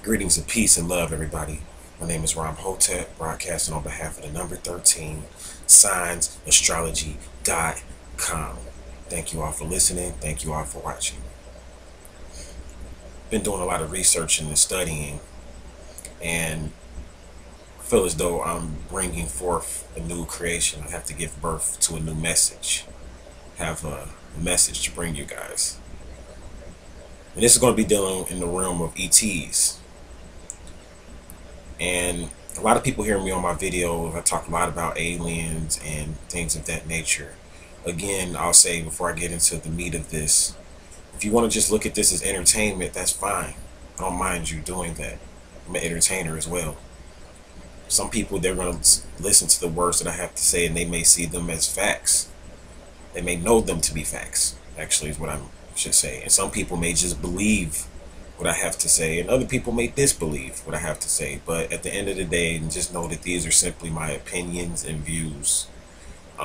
Greetings of peace and love, everybody. My name is Ram Hotep, broadcasting on behalf of the number 13, signs, astrology.com. Thank you all for listening. Thank you all for watching. Been doing a lot of research and studying, and feel as though I'm bringing forth a new creation. I have to give birth to a new message. Have a message to bring you guys. And this is going to be dealing in the realm of ETs. And a lot of people hear me on my videos. I talk a lot about aliens and things of that nature. Again, I'll say before I get into the meat of this, if you want to just look at this as entertainment, that's fine. I don't mind you doing that. I'm an entertainer as well. Some people, they're going to listen to the words that I have to say, and they may see them as facts. They may know them to be facts, actually, is what I should say. And some people may just believe what I have to say, and other people may disbelieve what I have to say. But at the end of the day, just know that these are simply my opinions and views.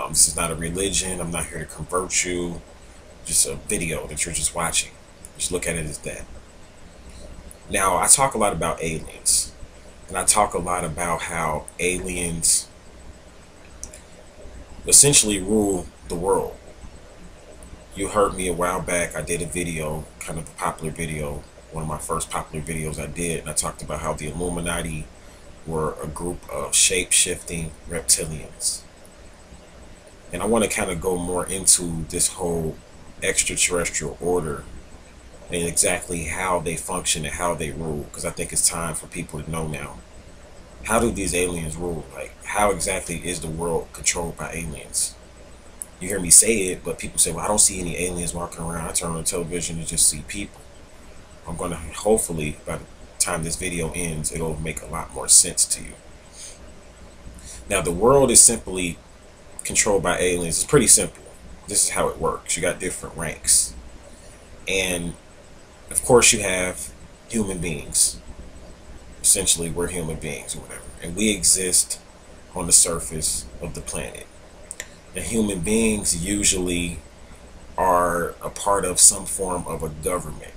This is not a religion. I'm not here to convert you. Just a video that you're just watching. Just look at it as that. Now, I talk a lot about aliens, and I talk a lot about how aliens essentially rule the world. You heard me a while back. I did a video, kind of a popular video, one of my first popular videos I did, and I talked about how the Illuminati were a group of shape-shifting reptilians. And I want to kind of go more into this whole extraterrestrial order and exactly how they function and how they rule, because I think it's time for people to know now. How do these aliens rule? Like, how exactly is the world controlled by aliens? You hear me say it, but people say, well, I don't see any aliens walking around. I turn on the television and just see people. I'm going to, hopefully, by the time this video ends, it'll make a lot more sense to you. Now, the world is simply controlled by aliens. It's pretty simple. This is how it works. You got different ranks. And, of course, you have human beings. Essentially, we're human beings or whatever. And we exist on the surface of the planet. And human beings usually are a part of some form of a government.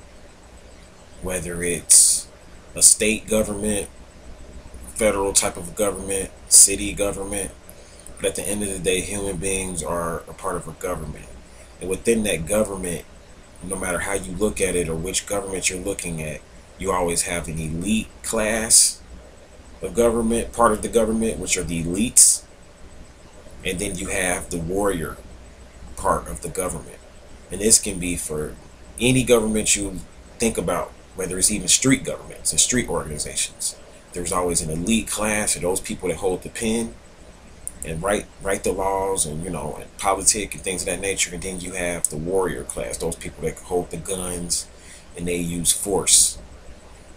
Whether it's a state government, federal type of government, city government. But at the end of the day, human beings are a part of a government. And within that government, no matter how you look at it or which government you're looking at, you always have an elite class of government, part of the government, which are the elites. And then you have the warrior part of the government. And this can be for any government you think about, whether it's even street governments and street organizations. There's always an elite class, or those people that hold the pen and write the laws, and and politics and things of that nature. And then you have the warrior class, those people that hold the guns and they use force.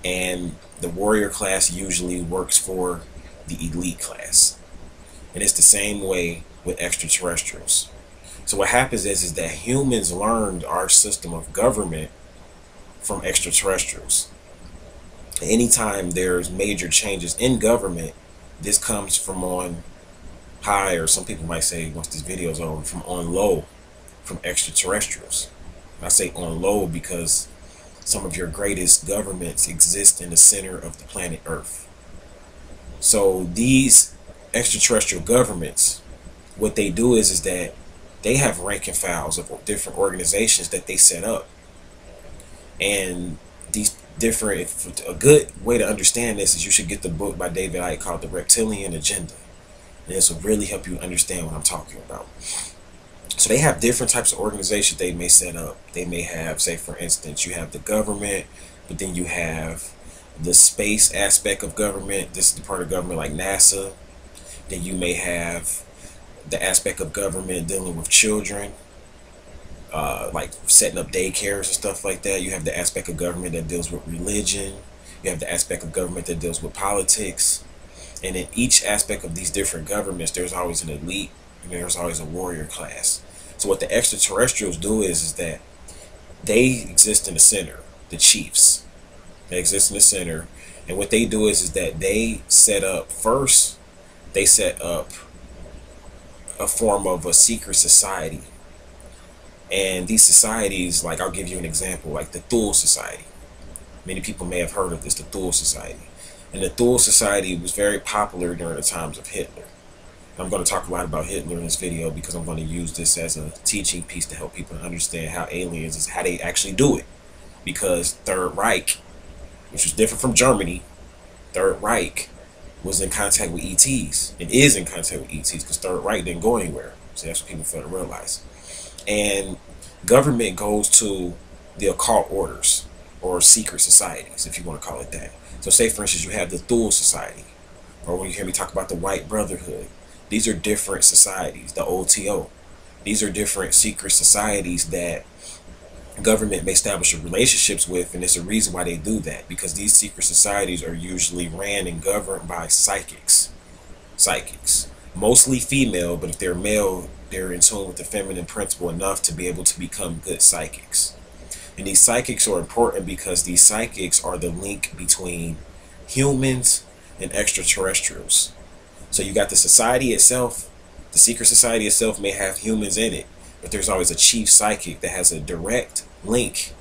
And the warrior class usually works for the elite class. And it's the same way with extraterrestrials. So what happens is that humans learned our system of government from extraterrestrials. Anytime there's major changes in government, this comes from on high, or some people might say, once this video is over, from on low, from extraterrestrials. I say on low because some of your greatest governments exist in the center of the planet Earth. So these extraterrestrial governments, what they do is that they have rank and files of different organizations that they set up. And these different, a good way to understand this is you should get the book by David Icke called The Reptilian Agenda. And this will really help you understand what I'm talking about. So they have different types of organizations they may set up. They may have, say for instance, you have the government, but then you have the space aspect of government. This is the part of government like NASA. Then you may have the aspect of government dealing with children, like setting up daycares and stuff like that. You have the aspect of government that deals with religion. You have the aspect of government that deals with politics. And in each aspect of these different governments, there's always an elite and there's always a warrior class. So what the extraterrestrials do is that they exist in the center, the chiefs. They exist in the center. And what they do is that they set up, first, they set up a form of a secret society. And these societies, like I'll give you an example, like the Thule Society. Many people may have heard of this, the Thule Society. And the Thule Society was very popular during the times of Hitler. I'm going to talk a lot about Hitler in this video because I'm going to use this as a teaching piece to help people understand how aliens is, how they actually do it. Because Third Reich, which was different from Germany, Third Reich was in contact with ETs and is in contact with ETs because Third Reich didn't go anywhere. So that's what people fail to realize. And government goes to the occult orders or secret societies, if you want to call it that. So say, for instance, you have the Thule Society, or when you hear me talk about the White Brotherhood, these are different societies, the OTO. These are different secret societies that government may establish relationships with, and it's a reason why they do that, because these secret societies are usually ran and governed by psychics. Mostly female, but if they're male, they're in tune with the feminine principle enough to be able to become good psychics. And these psychics are important because these psychics are the link between humans and extraterrestrials. So you got the society itself, the secret society itself may have humans in it, but there's always a chief psychic that has a direct link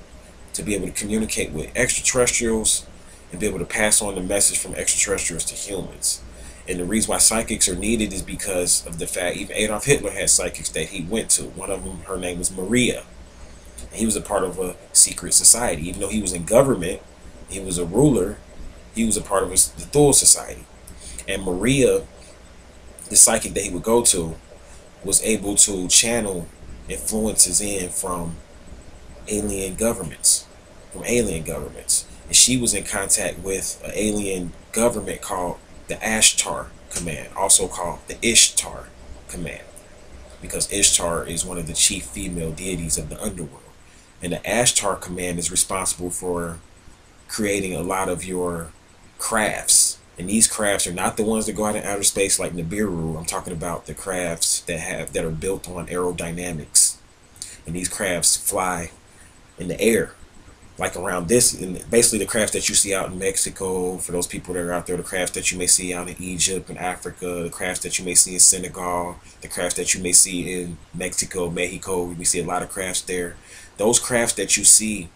to be able to communicate with extraterrestrials and be able to pass on the message from extraterrestrials to humans. And the reason why psychics are needed is because of the fact even Adolf Hitler had psychics that he went to. One of them, her name was Maria. And he was a part of a secret society. Even though he was in government, he was a ruler, he was a part of the Thule Society. And Maria, the psychic that he would go to, was able to channel influences in from alien governments. And she was in contact with an alien government called the Ashtar Command, also called the Ashtar Command, because Ishtar is one of the chief female deities of the underworld. And the Ashtar Command is responsible for creating a lot of your crafts. And these crafts are not the ones that go out in outer space like Nibiru. I'm talking about the crafts that are built on aerodynamics. And these crafts fly in the air, like around this, and basically the crafts that you see out in Mexico, for those people that are out there, the crafts that you may see out in Egypt and Africa, the crafts that you may see in Senegal, the crafts that you may see in Mexico, we see a lot of crafts there. Those crafts that you see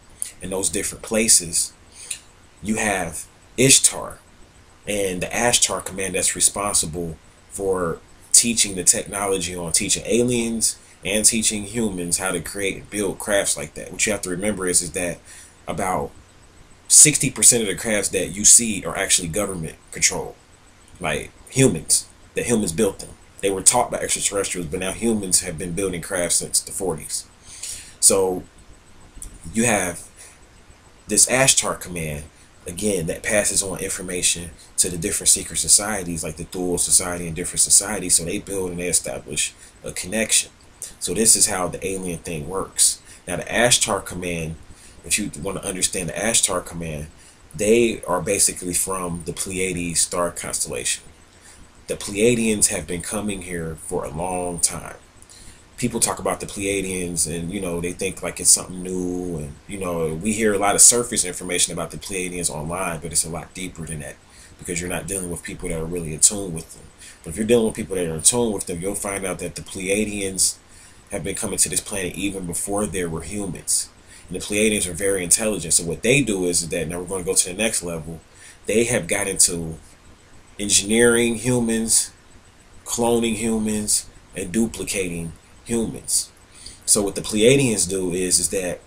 in those different places, you have Ishtar and the Ashtar Command that's responsible for teaching the technology on teaching aliens and teaching humans how to create and build crafts like that. What you have to remember is that about 60% of the crafts that you see are actually government controlled. Like humans, that humans built them. They were taught by extraterrestrials, but now humans have been building crafts since the 40s. So you have this Ashtar Command, again, that passes on information to the different secret societies like the Thule Society and different societies. So they build and they establish a connection. So this is how the alien thing works. Now the Ashtar Command, if you want to understand the Ashtar Command, they are basically from the Pleiades star constellation. The Pleiadians have been coming here for a long time. People talk about the Pleiadians and, you know, they think like it's something new. And, you know, we hear a lot of surface information about the Pleiadians online, but it's a lot deeper than that because you're not dealing with people that are really in tune with them. But if you're dealing with people that are in tune with them, you'll find out that the Pleiadians have been coming to this planet even before there were humans. And the Pleiadians are very intelligent. So what they do is that, now we're going to go to the next level, they have got into engineering humans, cloning humans, and duplicating humans. So what the Pleiadians do is that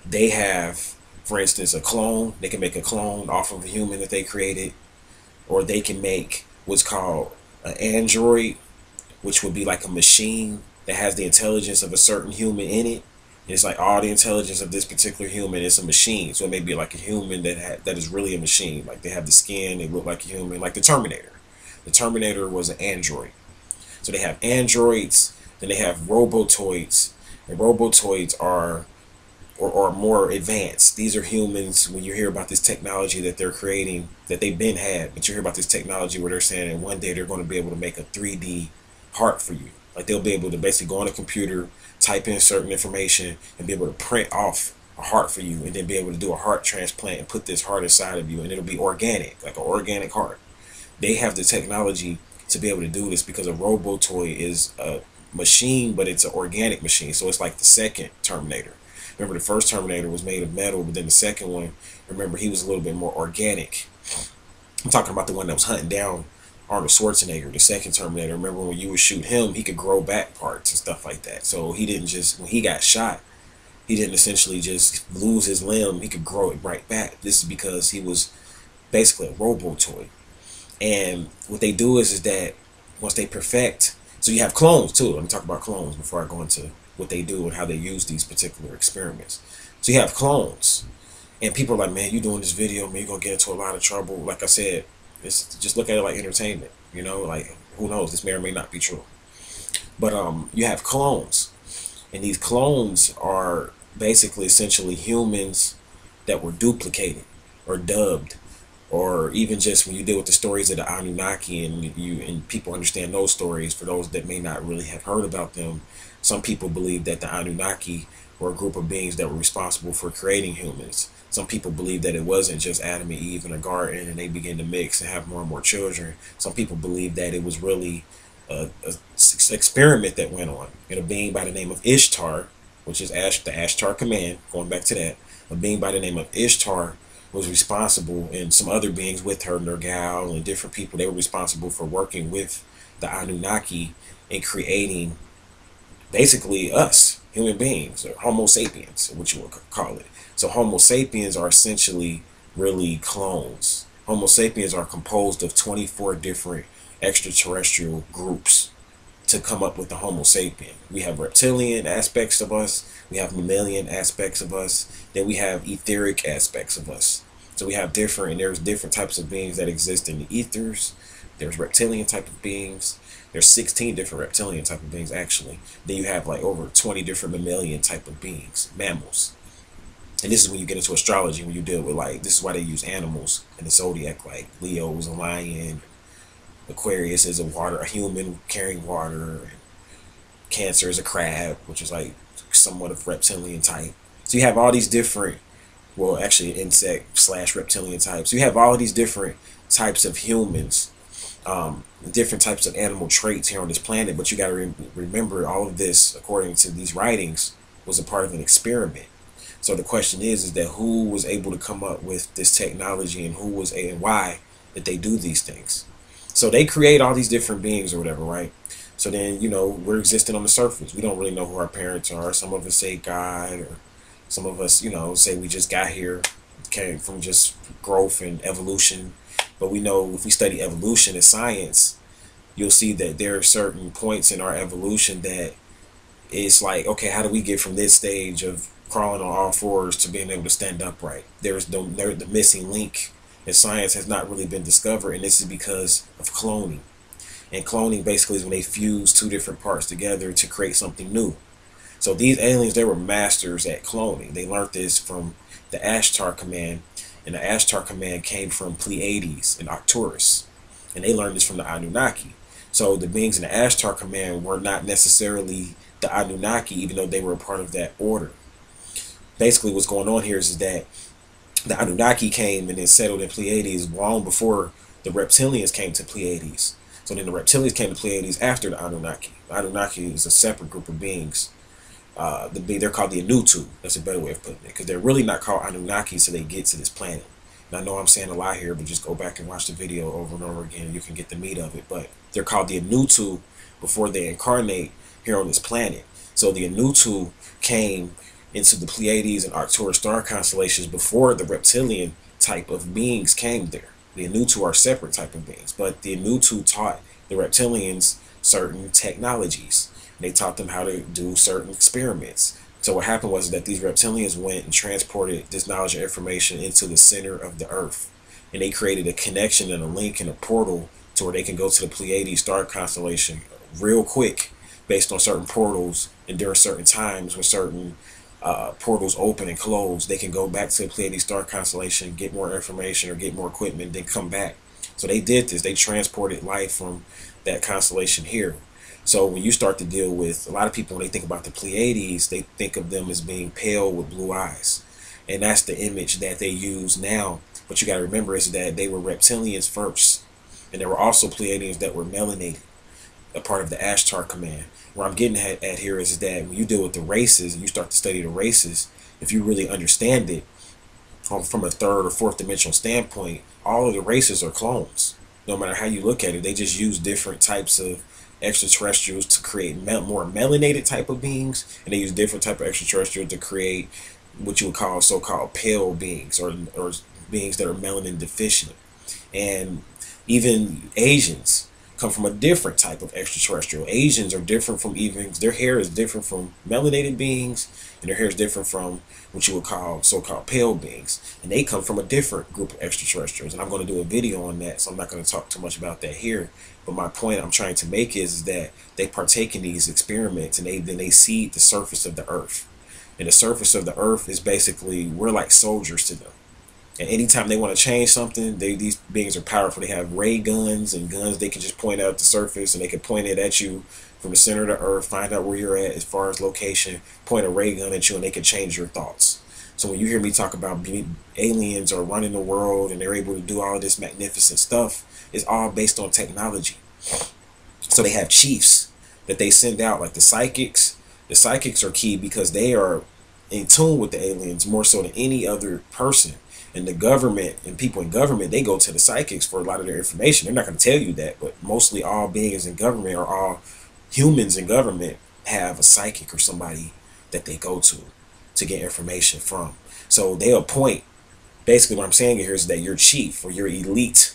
they have, for instance, a clone. They can make a clone off of a human that they created, or they can make what's called an android, which would be like a machine that has the intelligence of a certain human in it. And it's like all the intelligence of this particular human is a machine. So it may be like a human that is really a machine. Like they have the skin, they look like a human, like the Terminator. The Terminator was an android. So they have androids, then they have robotoids, and robotoids are more advanced. These are humans. When you hear about this technology that they're creating, that they've been had, but you hear about this technology where they're saying that one day they're going to be able to make a 3D heart for you. Like they'll be able to basically go on a computer, type in certain information, and be able to print off a heart for you, and then be able to do a heart transplant and put this heart inside of you, and it'll be organic, like an organic heart. They have the technology to be able to do this because a robotoid is a machine, but it's an organic machine. So it's like the second Terminator. Remember, the first Terminator was made of metal, but then the second one, remember, he was a little bit more organic. I'm talking about the one that was hunting down Arnold Schwarzenegger, the second Terminator. Remember, when you would shoot him, he could grow back parts and stuff like that. So he didn't just, when he got shot, he didn't essentially just lose his limb. He could grow it right back. This is because he was basically a robo toy. And what they do is that once they perfect, so you have clones too. Let me talk about clones before I go into what they do and how they use these particular experiments. So you have clones, and people are like, man, you doing this video, man, you're gonna get into a lot of trouble. Like I said, it's just look at it like entertainment, you know, like who knows, this may or may not be true. But you have clones, and these clones are basically essentially humans that were duplicated or dubbed, or even just when you deal with the stories of the Anunnaki, and people understand those stories. For those that may not really have heard about them, some people believe that the Anunnaki were a group of beings that were responsible for creating humans. Some people believe that it wasn't just Adam and Eve in a garden and they began to mix and have more and more children. Some people believe that it was really a experiment that went on, and a being by the name of Ishtar, which is the Ashtar Command, going back to that, a being by the name of Ishtar was responsible, and some other beings with her, Nergal and different people, they were responsible for working with the Anunnaki and creating basically us, human beings, or Homo sapiens, what you would call it. So Homo sapiens are essentially really clones. Homo sapiens are composed of 24 different extraterrestrial groups to come up with the Homo sapien. We have reptilian aspects of us, we have mammalian aspects of us, then we have etheric aspects of us. So we have there's different types of beings that exist in the ethers. There's reptilian type of beings. There's 16 different reptilian type of beings, actually. Then you have like over 20 different mammalian type of beings, mammals. And this is when you get into astrology, when you deal with, like, this is why they use animals in the zodiac, like Leo is a lion, Aquarius is a human carrying water, and Cancer is a crab, which is like somewhat of reptilian type. So you have all these different, well, actually insect / reptilian types. So you have all of these different types of humans, different types of animal traits here on this planet. But you got to remember, all of this, according to these writings, was a part of an experiment. So the question is that who was able to come up with this technology, and and why did they do these things? So they create all these different beings or whatever, right? So then, you know, we're existing on the surface. We don't really know who our parents are. Some of us say God, or some of us, you know, say we just got here, came from just growth and evolution. But we know, if we study evolution and science, you'll see that there are certain points in our evolution that it's like, okay, how do we get from this stage of crawling on all fours to being able to stand upright? There's the missing link in science has not really been discovered, and this is because of cloning. And cloning basically is when they fuse two different parts together to create something new. So these aliens, they were masters at cloning. They learned this from the Ashtar Command, and the Ashtar Command came from Pleiades and Arcturus, and they learned this from the Anunnaki. So the beings in the Ashtar Command were not necessarily the Anunnaki, even though they were a part of that order. Basically, what's going on here is that the Anunnaki came and then settled in Pleiades long before the reptilians came to Pleiades. So then the reptilians came to Pleiades after the Anunnaki. The Anunnaki is a separate group of beings. They're called the Anutu. That's a better way of putting it, because they're really not called Anunnaki so they get to this planet. And I know I'm saying a lot here, but just go back and watch the video over and over again. You can get the meat of it. But they're called the Anutu before they incarnate here on this planet. So the Anutu came into the Pleiades and Arcturus star constellations before the reptilian type of beings came there. The Anutu are separate type of beings, but the Anutu taught the reptilians certain technologies. They taught them how to do certain experiments. So what happened was that these reptilians went and transported this knowledge and information into the center of the earth, and they created a connection and a link and a portal to where they can go to the Pleiades star constellation real quick based on certain portals, and during certain times when certain portals open and close, they can go back to the Pleiades star constellation, get more information or get more equipment, then come back. So they did this. They transported life from that constellation here. So when you start to deal with a lot of people, when they think about the Pleiades, they think of them as being pale with blue eyes, and that's the image that they use now. But you got to remember is that they were reptilians first, and there were also Pleiadians that were melanated, a part of the Ashtar Command. What I'm getting at here is that when you deal with the races and you start to study the races, if you really understand it from a third or fourth dimensional standpoint, all of the races are clones. No matter how you look at it, they just use different types of extraterrestrials to create more melanated type of beings, and they use different type of extraterrestrials to create what you would call so-called pale beings, or beings that are melanin deficient. And even Asians come from a different type of extraterrestrial. Asians are different from even, their hair is different from melanated beings, and their hair is different from what you would call so-called pale beings. And they come from a different group of extraterrestrials. And I'm going to do a video on that, so I'm not going to talk too much about that here. But my point I'm trying to make is that they partake in these experiments, and then they seed the surface of the earth. And the surface of the earth is basically, we're like soldiers to them. And anytime they want to change something, these beings are powerful. They have ray guns and guns they can just point out the surface, and they can point it at you from the center of the earth, find out where you're at as far as location, point a ray gun at you, and they can change your thoughts. So when you hear me talk about aliens are running the world and they're able to do all this magnificent stuff, it's all based on technology. So they have chiefs that they send out, like the psychics. The psychics are key because they are in tune with the aliens more so than any other person. And the government and people in government, they go to the psychics for a lot of their information. They're not going to tell you that, but mostly all beings in government, or all humans in government, have a psychic or somebody that they go to get information from. So they appoint, basically what I'm saying here is that your chief or your elite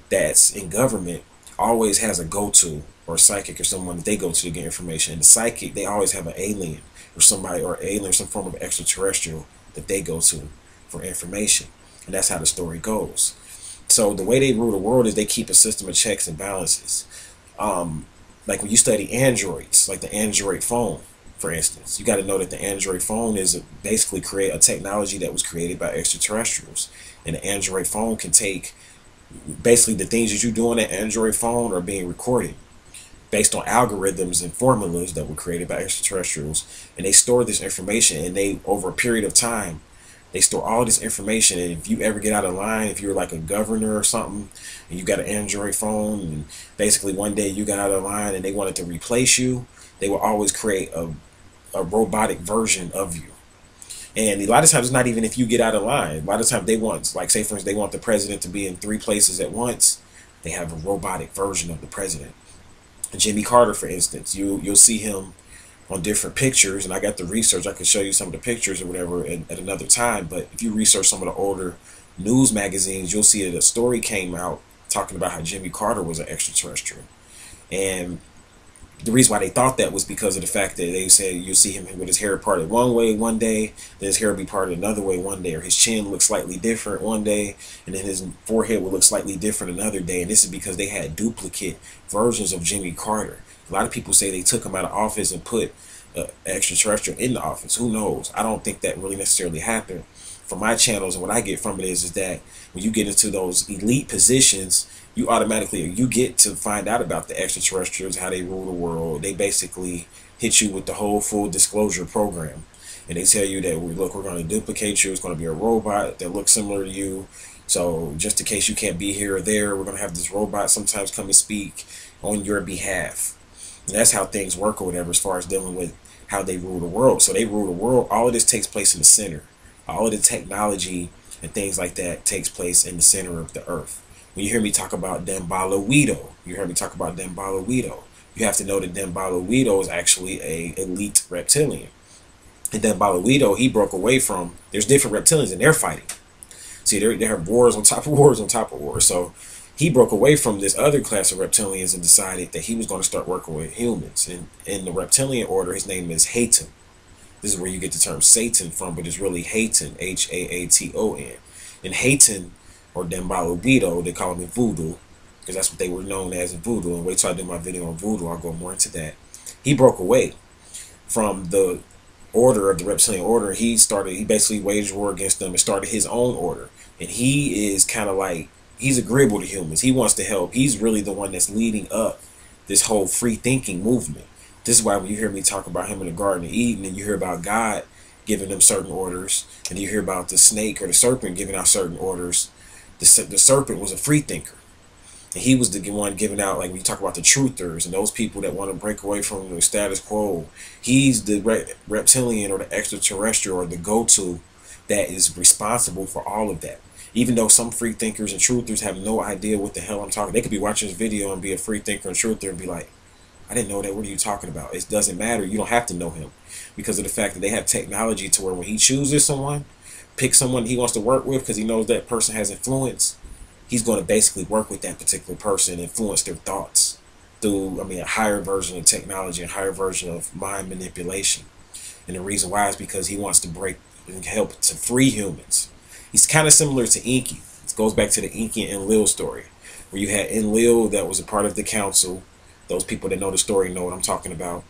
that's in government always has a go-to, or a psychic or someone that they go to get information. And the psychic, they always have an alien or somebody, or alien or some form of extraterrestrial that they go to for information. And that's how the story goes. So the way they rule the world is they keep a system of checks and balances. Like when you study androids, like the Android phone, for instance, you got to know that the Android phone is basically a technology that was created by extraterrestrials. And the Android phone can take, basically the things that you do on that Android phone are being recorded based on algorithms and formulas that were created by extraterrestrials. And they store this information, and they, over a period of time, they store all this information. And if you ever get out of line, if you're like a governor or something, and you got an Android phone, and basically one day you got out of line and they wanted to replace you, they will always create a robotic version of you. And a lot of times it's not even if you get out of line. A lot of times they want, like say for instance, they want the president to be in 3 places at once. They have a robotic version of the president. Jimmy Carter, for instance, you'll see him on different pictures, and I got the research. I could show you some of the pictures or whatever at another time. But if you research some of the older news magazines, you'll see that a story came out talking about how Jimmy Carter was an extraterrestrial. And the reason why they thought that was because of the fact that they said you'll see him with his hair parted one way one day, then his hair will be parted another way one day, or his chin looks slightly different one day, and then his forehead will look slightly different another day. And this is because they had duplicate versions of Jimmy Carter. A lot of people say they took him out of office and put an extraterrestrial in the office. Who knows? I don't think that really necessarily happened. From my channels, and what I get from it is that when you get into those elite positions, you get to find out about the extraterrestrials, how they rule the world. They basically hit you with the whole full disclosure program. And they tell you that, look, we're going to duplicate you. It's going to be a robot that looks similar to you. So just in case you can't be here or there, we're going to have this robot sometimes come and speak on your behalf. And that's how things work or whatever, as far as dealing with how they rule the world. So they rule the world. All of this takes place in the center. All of the technology and things like that takes place in the center of the earth. When you hear me talk about Dembala Weedo, you have to know that Dembala Weedo is actually a elite reptilian. And Dembala Weedo, he broke away from, there's different reptilians and they're fighting. See, they have wars on top of wars on top of wars. So he broke away from this other class of reptilians and decided that he was going to start working with humans. And in the reptilian order, his name is Haton. This is where you get the term Satan from, but it's really Haton, H-A-A-T-O-N. And Haton, or Dembala Weedo, they call him voodoo, because that's what they were known as in voodoo. And wait till I do my video on voodoo, I'll go more into that. He broke away from the order of the reptilian order. He basically waged war against them and started his own order. And he is kind of like, he's agreeable to humans. He wants to help. He's really the one that's leading up this whole free thinking movement. This is why when you hear me talk about him in the Garden of Eden, and you hear about God giving them certain orders, and you hear about the snake or the serpent giving out certain orders, the serpent was a free thinker. And he was the one giving out, like when you talk about the truthers and those people that want to break away from the status quo, he's the reptilian or the extraterrestrial or the go-to that is responsible for all of that. Even though some free thinkers and truthers have no idea what the hell I'm talking, they could be watching this video and be a free thinker and truther and be like, I didn't know that. What are you talking about? It doesn't matter. You don't have to know him because of the fact that they have technology to where when he chooses someone, pick someone he wants to work with because he knows that person has influence, he's going to basically work with that particular person, influence their thoughts through, I mean, a higher version of technology, a higher version of mind manipulation. And the reason why is because he wants to break and help to free humans. He's kind of similar to Inky. It goes back to the Inky and Enlil story, where you had Enlil that was a part of the council. Those people that know the story know what I'm talking about.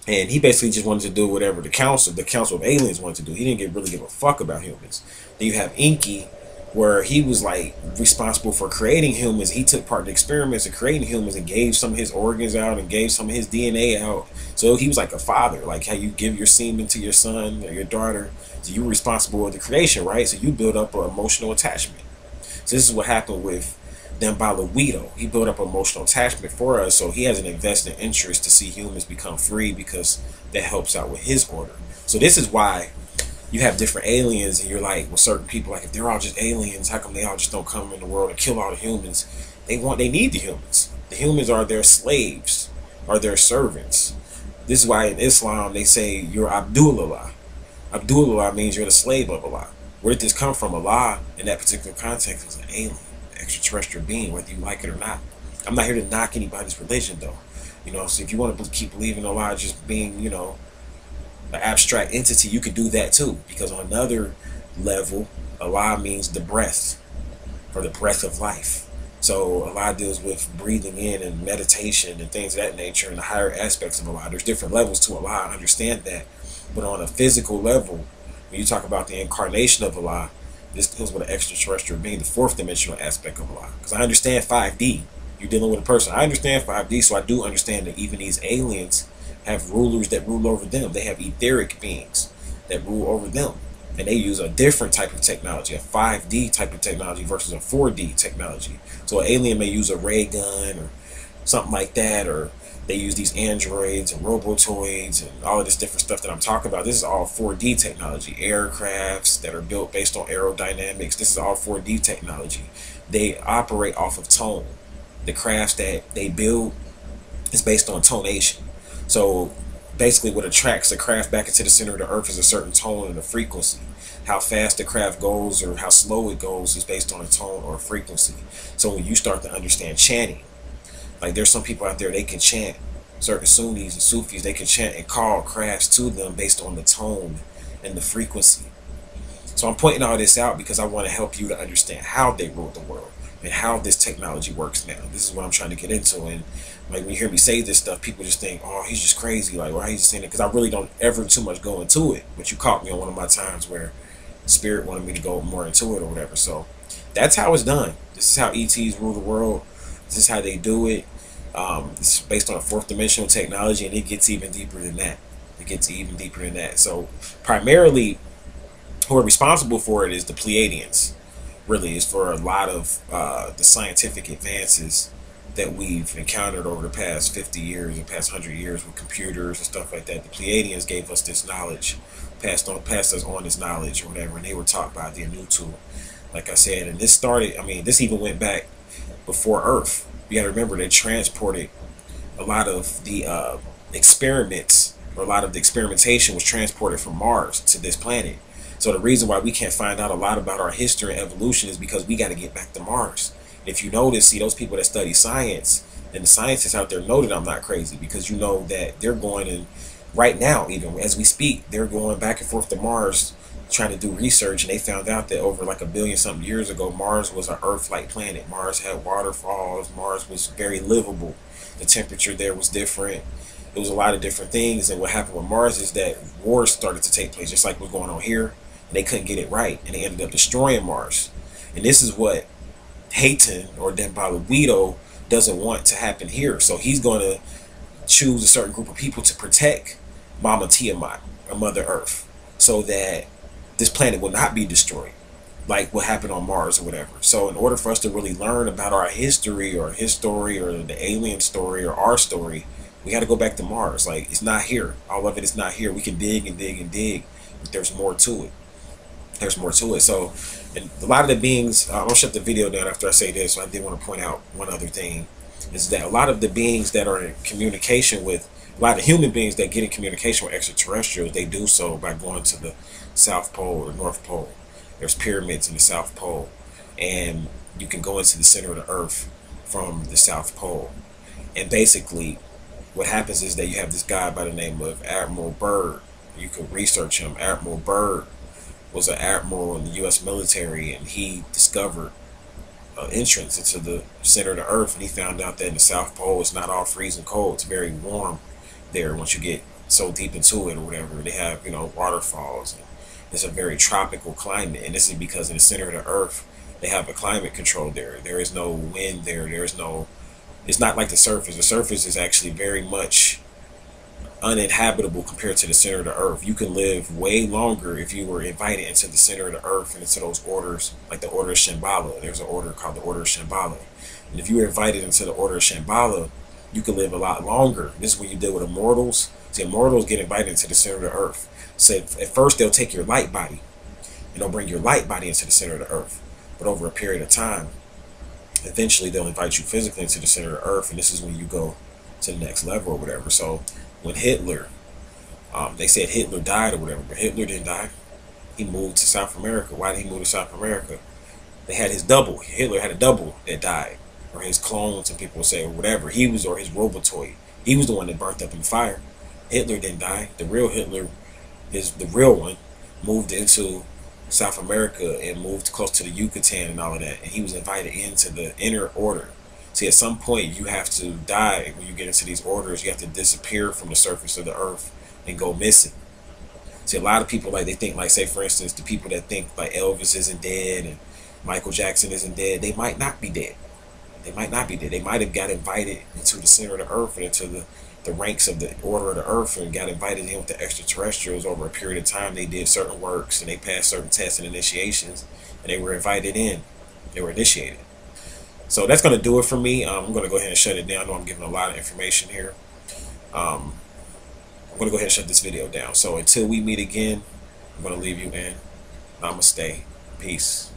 And he basically just wanted to do whatever the council of aliens wanted to do. He didn't really give a fuck about humans. Then you have Inky, where he was like responsible for creating humans. He took part in the experiments of creating humans and gave some of his organs out and gave some of his DNA out. So he was like a father, like how you give your semen to your son or your daughter. So you're responsible for the creation, right? So you build up an emotional attachment. So this is what happened with Dembalawedo. He built up emotional attachment for us, so he has an invested interest to see humans become free because that helps out with his order. So this is why you have different aliens and you're like, with certain people, like if they're all just aliens, how come they all just don't come in the world and kill all the humans? They need the humans. The humans are their slaves, are their servants. This is why in Islam they say you're Abdullah. Abdullah means you're the slave of Allah. Where did this come from? Allah, in that particular context, is an alien, an extraterrestrial being, whether you like it or not. I'm not here to knock anybody's religion, though. You know, so if you want to keep believing Allah just being, you know, an abstract entity, you can do that too. Because on another level, Allah means the breath, or the breath of life. So Allah deals with breathing in and meditation and things of that nature, and the higher aspects of Allah. There's different levels to Allah, I understand that. But on a physical level, when you talk about the incarnation of Allah, this deals with an extraterrestrial being, the fourth dimensional aspect of Allah. Because I understand 5D. You're dealing with a person. I understand 5D, so I do understand that even these aliens have rulers that rule over them. They have etheric beings that rule over them. And they use a different type of technology, a 5D type of technology versus a 4D technology. So an alien may use a ray gun or something like that, or they use these androids and robotoids and all of this different stuff that I'm talking about. This is all 4D technology. Aircrafts that are built based on aerodynamics. This is all 4D technology. They operate off of tone. The crafts that they build is based on tonation. So basically what attracts the craft back into the center of the earth is a certain tone and a frequency. How fast the craft goes or how slow it goes is based on a tone or a frequency. So when you start to understand chanting, like there's some people out there, they can chant, certain Sunnis and Sufis, they can chant and call crafts to them based on the tone and the frequency. So I'm pointing all this out because I want to help you to understand how they rule the world and how this technology works now. This is what I'm trying to get into. And like when you hear me say this stuff, people just think, oh, he's just crazy. Like, why he's just saying it? Because I really don't ever too much go into it. But you caught me on one of my times where Spirit wanted me to go more into it or whatever. So that's how it's done. This is how ETs rule the world. This is how they do it. It's based on a fourth dimensional technology, and it gets even deeper than that. It gets even deeper than that. So primarily, who are responsible for it is the Pleiadians. Really, is for a lot of the scientific advances that we've encountered over the past 50 years and past 100 years with computers and stuff like that. The Pleiadians gave us this knowledge, passed us on this knowledge or whatever, and they were taught by the Anutu, like I said. And this started, I mean, this even went back before Earth. You gotta remember they transported a lot of the experiments, or a lot of the experimentation was transported from Mars to this planet. So the reason why we can't find out a lot about our history and evolution is because we got to get back to Mars. If you notice, see those people that study science, and the scientists out there know that I'm not crazy, because you know that they're going in right now, even as we speak, they're going back and forth to Mars trying to do research, and they found out that over like 1 billion something years ago, Mars was an Earth-like planet. Mars had waterfalls. Mars was very livable. The temperature there was different. It was a lot of different things. And what happened with Mars is that wars started to take place, just like what's going on here. And they couldn't get it right, and they ended up destroying Mars. And this is what Hayton or Dembalawedo doesn't want to happen here. So he's going to choose a certain group of people to protect Mama Tiamat, or Mother Earth, so that this planet will not be destroyed. like what happened on Mars or whatever. So in order for us to really learn about our history or his story or the alien story or our story, we got to go back to Mars. Like, it's not here. All of it is not here. We can dig and dig and dig, but there's more to it. There's more to it. So, and a lot of the beings, I'll shut the video down after I say this. So I did want to point out one other thing, is that a lot of the beings that are in communication with, a lot of human beings that get in communication with extraterrestrials, they do so by going to the South Pole or North Pole. There's pyramids in the South Pole, and you can go into the center of the Earth from the South Pole. And basically, what happens is that you have this guy by the name of Admiral Byrd. You can research him. Admiral Byrd was an admiral in the U.S. military, and he discovered an entrance into the center of the Earth, and he found out that in the South Pole it's not all freezing cold. It's very warm there once you get so deep into it or whatever. They have, you know, waterfalls. And it's a very tropical climate, and this is because in the center of the Earth they have a climate control there. There is no wind there. There is no. It's not like the surface. The surface is actually very much uninhabitable compared to the center of the Earth. You can live way longer if you were invited into the center of the Earth and into those orders, like the Order of Shambhala. There's an order called the Order of Shambhala. And if you were invited into the Order of Shambhala, you can live a lot longer. This is when you deal with immortals. See, immortals get invited into the center of the Earth. So at first they'll take your light body, and they'll bring your light body into the center of the Earth. But over a period of time, eventually they'll invite you physically into the center of the Earth, and this is when you go to the next level or whatever. So when Hitler, they said Hitler died or whatever, but Hitler didn't die. He moved to South America. Why did he move to South America? They had his double. Hitler had a double that died, or his clone, some people say, or whatever. He was, or his robotoid. He was the one that burnt up in fire. Hitler didn't die. The real Hitler, the real one, moved into South America and moved close to the Yucatan and all of that. And he was invited into the inner order. See, at some point you have to die when you get into these orders. You have to disappear from the surface of the Earth and go missing. See, a lot of people, like, they think, like, say for instance, the people that think like Elvis isn't dead and Michael Jackson isn't dead, they might not be dead. They might not be dead. They might have got invited into the center of the Earth and into the ranks of the order of the Earth and got invited in with the extraterrestrials. Over a period of time they did certain works and they passed certain tests and initiations, and they were invited in. They were initiated. So that's going to do it for me. I'm going to go ahead and shut it down. I know I'm giving a lot of information here. I'm going to go ahead and shut this video down. So until we meet again, I'm going to leave you in. Namaste. Peace.